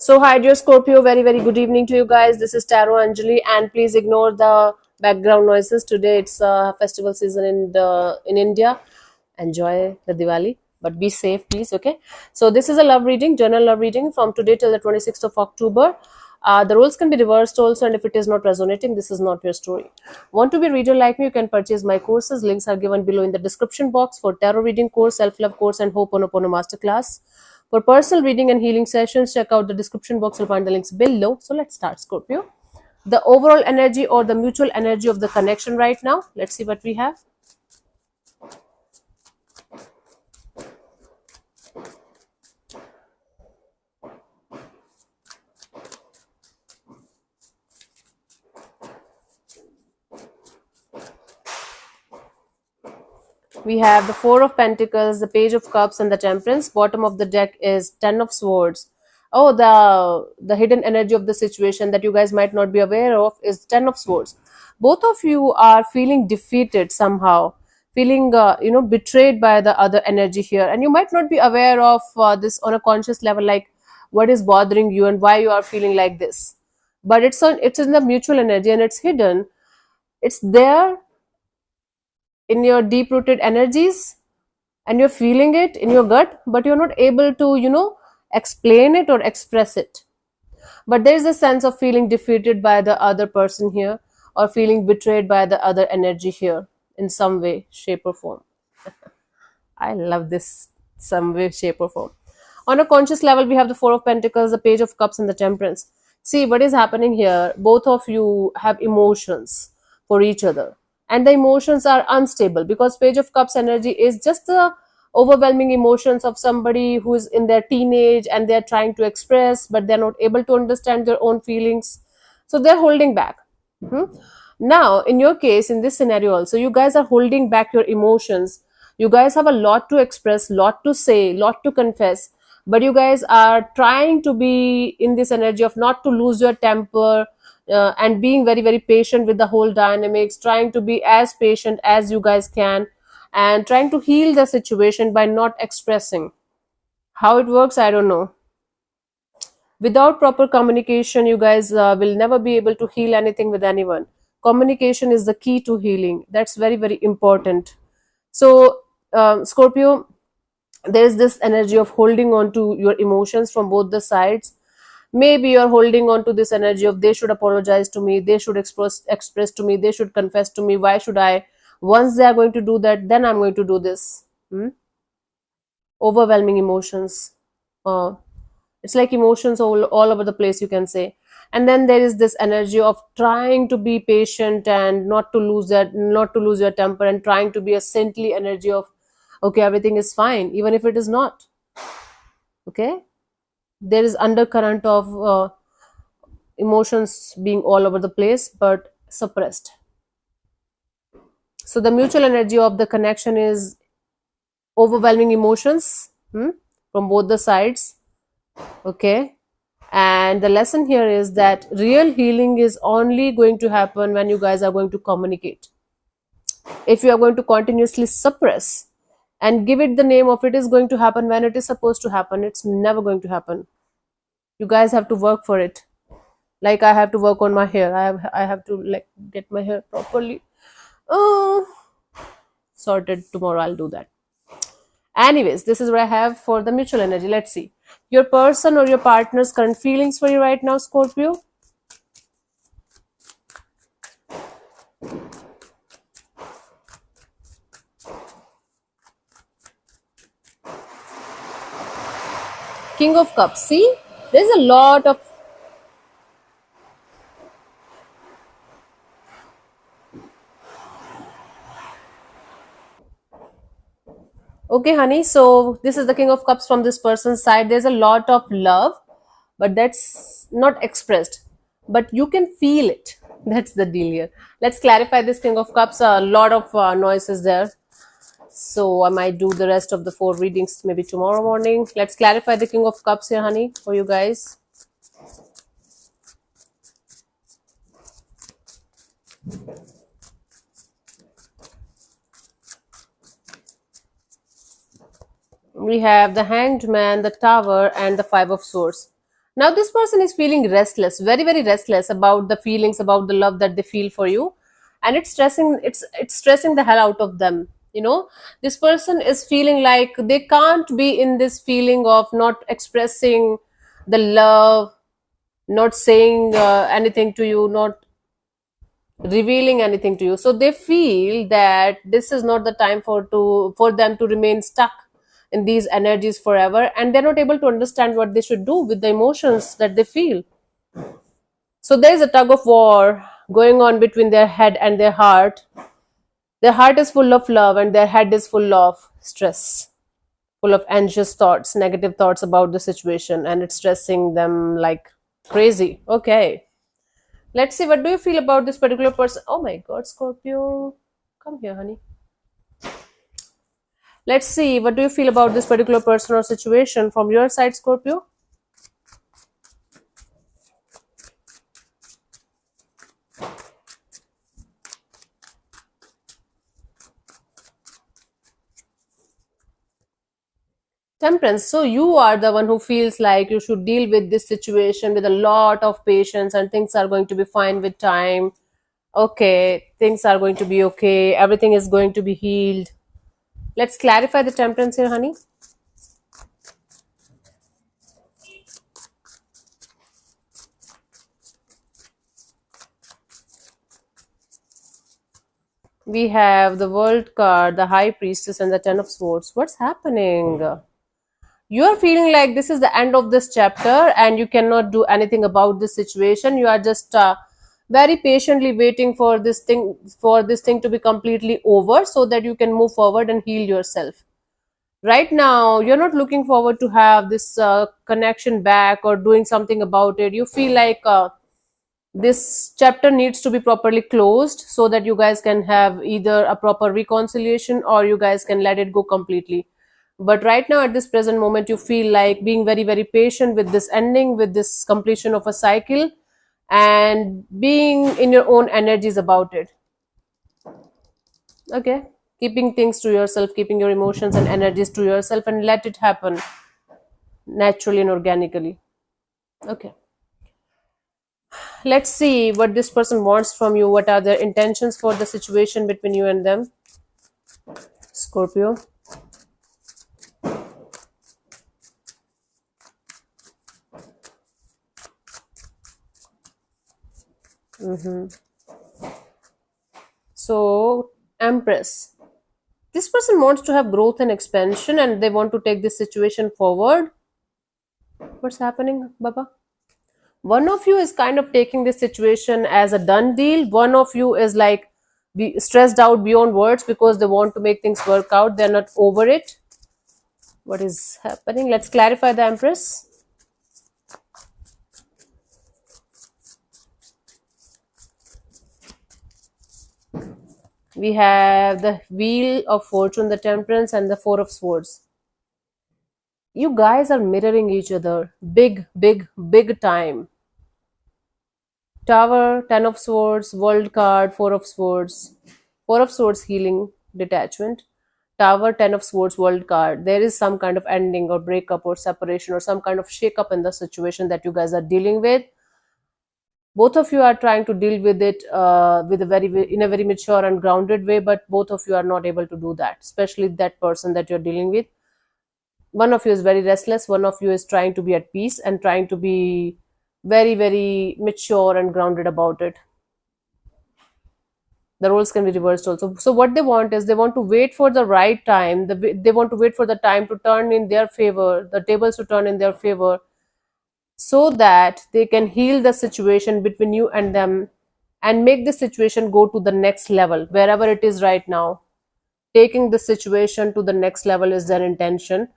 So, hi, dear Scorpio. Very, very good evening to you guys. This is Taro Anjali, and please ignore the background noises. Today, it's festival season in India. Enjoy the Diwali, but be safe, please. Okay. So, this is a love reading, general love reading from today till the 26th of October. The roles can be reversed also, and if it is not resonating, this is not your story. Want to be a reader like me? You can purchase my courses. Links are given below in the description box for tarot reading course, self love course, and Ho'oponopono masterclass. For personal reading and healing sessions, check out the description box. You'll find the links below. So let's start, Scorpio. The overall energy or the mutual energy of the connection right now. Let's see what we have. We have the Four of Pentacles, the Page of Cups, and the Temperance. Bottom of the deck is Ten of Swords. Oh, the hidden energy of the situation that you guys might not be aware of is Ten of Swords. Both of you are feeling defeated somehow, feeling betrayed by the other energy here, and you might not be aware of this on a conscious level, like what is bothering you and why you are feeling like this. But it's in the mutual energy and it's hidden. It's there in your deep rooted energies and you're feeling it in your gut, but you're not able to explain it or express it. But there's a sense of feeling defeated by the other person here, or feeling betrayed by the other energy here in some way, shape, or form. I love this, some way, shape, or form. On a conscious level, we have the Four of Pentacles, the Page of Cups, and the Temperance. See what is happening here. Both of you have emotions for each other, and the emotions are unstable because Page of Cups energy is just the overwhelming emotions of somebody who is in their teenage and they're trying to express, but they're not able to understand their own feelings. So they're holding back. Hmm? Now, in your case, in this scenario also, you guys are holding back your emotions. You guys have a lot to express, lot to say, lot to confess, but you guys are trying to be in this energy of not to lose your temper, and being very, very patient with the whole dynamics, trying to be as patient as you guys can, and trying to heal the situation by not expressing. How it works, I don't know. Without proper communication, you guys will never be able to heal anything with anyone. Communication is the key to healing. That's very, very important. So, Scorpio, there's this energy of holding on to your emotions from both the sides. Maybe you're holding on to this energy of they should apologize to me, they should express to me, they should confess to me. Why should I? Once they are going to do that, then I'm going to do this. Overwhelming emotions. It's like emotions all over the place, you can say. And then there is this energy of trying to be patient and not to lose your temper, and trying to be a saintly energy of okay, everything is fine, even if it is not. Okay, there is undercurrent of emotions being all over the place but suppressed. So the mutual energy of the connection is overwhelming emotions, from both the sides. Okay, and the lesson here is that real healing is only going to happen when you guys are going to communicate. If you are going to continuously suppress and give it the name of it is going to happen when it is supposed to happen, it's never going to happen. You guys have to work for it. Like I have to work on my hair. I have to like get my hair properly sorted. Tomorrow I'll do that. Anyways, this is what I have for the mutual energy. Let's see your person or your partner's current feelings for you right now, Scorpio. King of Cups. See, there's a lot of okay, honey. So this is the King of Cups from this person's side. There's a lot of love, but that's not expressed. But you can feel it. That's the deal here. Let's clarify this King of Cups. A lot of noises there. So I might do the rest of the four readings maybe tomorrow morning. Let's clarify the King of Cups here, honey, for you guys. We have the Hanged Man, the Tower, and the Five of Swords. Now this person is feeling restless, very very restless about the feelings, about the love that they feel for you, and it's stressing the hell out of them. You know, this person is feeling like they can't be in this feeling of not expressing the love, not saying anything to you, not revealing anything to you. So they feel that this is not the time for them to remain stuck in these energies forever, and they're not able to understand what they should do with the emotions that they feel. So there is a tug of war going on between their head and their heart. Their heart is full of love and their head is full of stress, full of anxious thoughts, negative thoughts about the situation, and it's stressing them like crazy. Okay, let's see, what do you feel about this particular person? Oh my god, Scorpio, come here, honey. Let's see, what do you feel about this particular person or situation from your side, Scorpio? Temperance. So you are the one who feels like you should deal with this situation with a lot of patience and things are going to be fine with time. Okay, things are going to be okay. Everything is going to be healed. Let's clarify the temperance here, honey. We have the world card, the high priestess, and the ten of swords. What's happening? You are feeling like this is the end of this chapter and you cannot do anything about this situation. You are just very patiently waiting for this thing to be completely over so that you can move forward and heal yourself. Right now you're not looking forward to have this connection back or doing something about it. You feel like this chapter needs to be properly closed so that you guys can have either a proper reconciliation or you guys can let it go completely. But right now at this present moment you feel like being very very patient with this ending, with this completion of a cycle, and being in your own energies about it. Okay, keeping things to yourself, keeping your emotions and energies to yourself, and let it happen naturally and organically. Okay, let's see what this person wants from you. What are their intentions for the situation between you and them, Scorpio? So, Empress, this person wants to have growth and expansion and they want to take this situation forward. What's happening, Baba? One of you is kind of taking this situation as a done deal. One of you is like be stressed out beyond words because they want to make things work out. They're not over it. What is happening? Let's clarify the Empress. We have the Wheel of Fortune, the Temperance, and the Four of Swords. You guys are mirroring each other. Big, big, big time. Tower, Ten of Swords, World card, Four of Swords. Four of Swords, healing, detachment. Tower, Ten of Swords, World card. There is some kind of ending or breakup or separation or some kind of shake-up in the situation that you guys are dealing with. Both of you are trying to deal with it with a in a very mature and grounded way, but both of you are not able to do that, especially that person that you're dealing with. One of you is very restless, one of you is trying to be at peace and trying to be very very mature and grounded about it. The roles can be reversed also. So what they want is they want to wait for the right time. They want to wait for the time to turn in their favor, the tables to turn in their favor, so that they can heal the situation between you and them and make the situation go to the next level wherever it is right now. Taking the situation to the next level is their intention,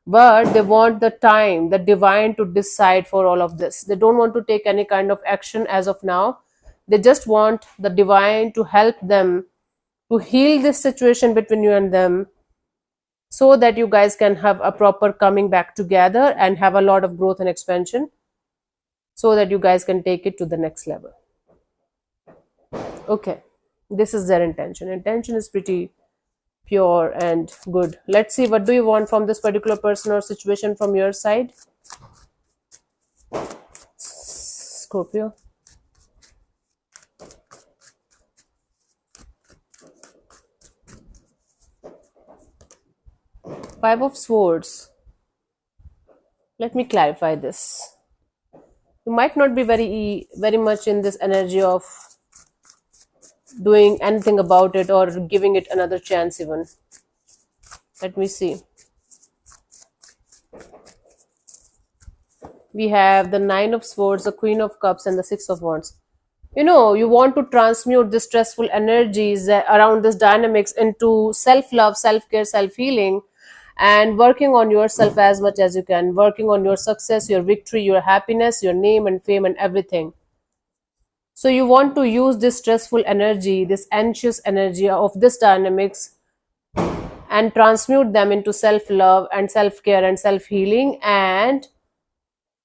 but they want the time, the divine, to decide for all of this. They don't want to take any kind of action as of now. They just want the divine to help them to heal this situation between you and them so that you guys can have a proper coming back together and have a lot of growth and expansion so that you guys can take it to the next level. Okay, this is their intention. Intention is pretty pure and good. Let's see, what do you want from this particular person or situation from your side? Scorpio. Five of Swords. Let me clarify this. You might not be very much in this energy of doing anything about it or giving it another chance even. Let me see. We have the Nine of Swords, the Queen of Cups, and the Six of Wands. You know, you want to transmute the stressful energies around this dynamics into self-love, self-care, self-healing, and working on yourself as much as you can, working on your success, your victory, your happiness, your name and fame and everything. So you want to use this stressful energy, this anxious energy of this dynamics, and transmute them into self-love and self-care and self-healing, and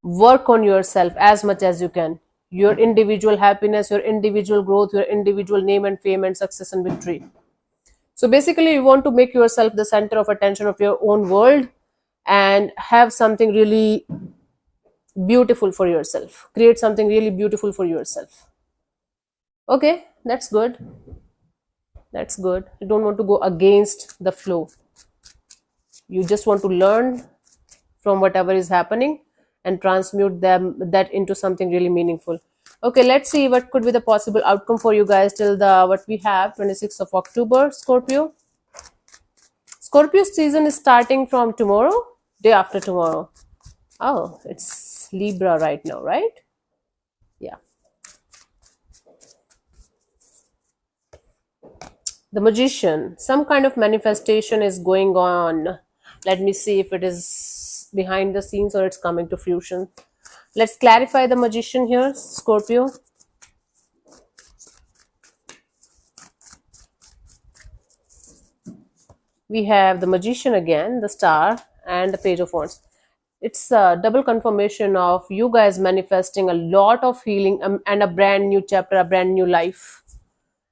work on yourself as much as you can, your individual happiness, your individual growth, your individual name and fame and success and victory. So basically you want to make yourself the center of attention of your own world and have something really beautiful for yourself, create something really beautiful for yourself. Okay, that's good. That's good. You don't want to go against the flow. You just want to learn from whatever is happening and transmute that into something really meaningful. Okay, let's see what could be the possible outcome for you guys till the what we have 26th of October. Scorpio. Scorpio season is starting from tomorrow, day after tomorrow. Oh, it's Libra right now, right? Yeah. The Magician. Some kind of manifestation is going on. Let me see if it is behind the scenes or it's coming to fruition. Let's clarify the Magician here, Scorpio. We have the Magician again, the Star, and the Page of Wands. It's a double confirmation of you guys manifesting a lot of healing, and a brand new chapter, a brand new life.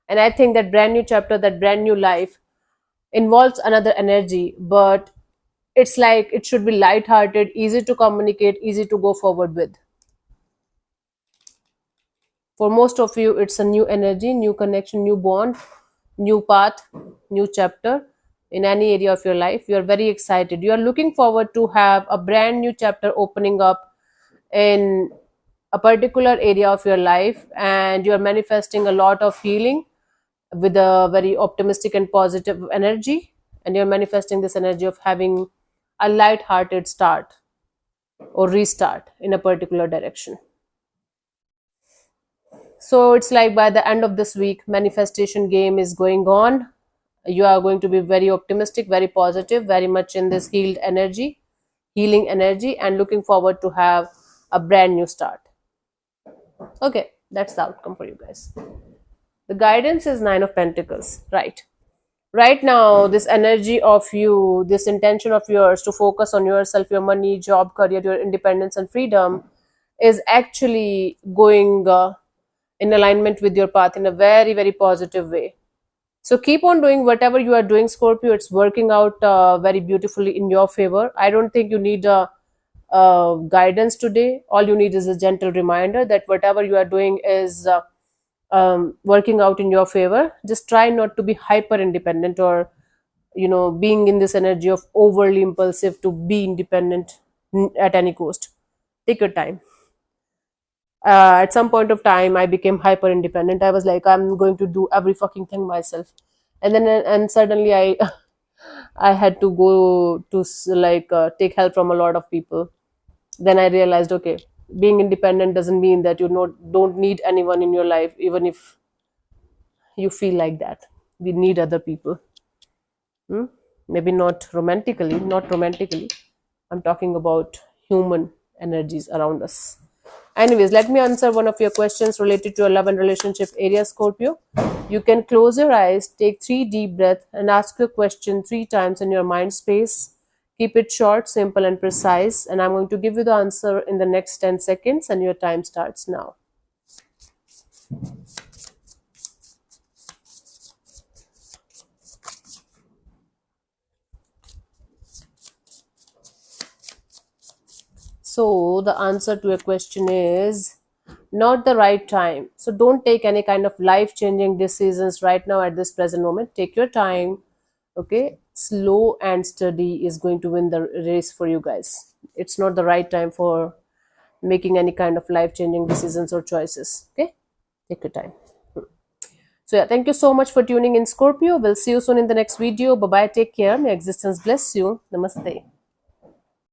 And I think that brand new chapter, that brand new life involves another energy, but it's like it should be light-hearted, easy to communicate, easy to go forward with. For most of you, it's a new energy, new connection, new bond, new path, new chapter in any area of your life. You are very excited. You are looking forward to have a brand new chapter opening up in a particular area of your life, and you are manifesting a lot of healing with a very optimistic and positive energy, and you're manifesting this energy of having a light-hearted start or restart in a particular direction. So it's like by the end of this week, manifestation game is going on. You are going to be very optimistic, very positive, very much in this healed energy, healing energy, and looking forward to have a brand new start. Okay, that's the outcome for you guys. The guidance is Nine of Pentacles, right now. This energy of you, this intention of yours to focus on yourself, your money, job, career, your independence and freedom is actually going in alignment with your path in a very, very positive way. So keep on doing whatever you are doing, Scorpio. It's working out very beautifully in your favor. I don't think you need guidance today. All you need is a gentle reminder that whatever you are doing is working out in your favor. Just try not to be hyper independent, or being in this energy of overly impulsive to be independent at any cost. Take your time. At some point of time, I became hyper independent. I was like, I'm going to do every fucking thing myself, and then and suddenly I I had to go to take help from a lot of people. Then I realized, okay, being independent doesn't mean that you don't need anyone in your life, even if you feel like that. We need other people. Hmm? Maybe not romantically. I'm talking about human energies around us. Anyways, let me answer one of your questions related to your love and relationship area, Scorpio. You can close your eyes, take 3 deep breaths, and ask your question 3 times in your mind space. Keep it short, simple, and precise. And I'm going to give you the answer in the next 10 seconds, and your time starts now. So, the answer to your question is not the right time. So don't take any kind of life changing decisions right now at this present moment. Take your time. Okay, slow and steady is going to win the race for you guys. It's not the right time for making any kind of life changing decisions or choices. Okay, take your time. So yeah, thank you so much for tuning in, Scorpio. We'll see you soon in the next video. Bye bye, take care. May existence bless you. Namaste.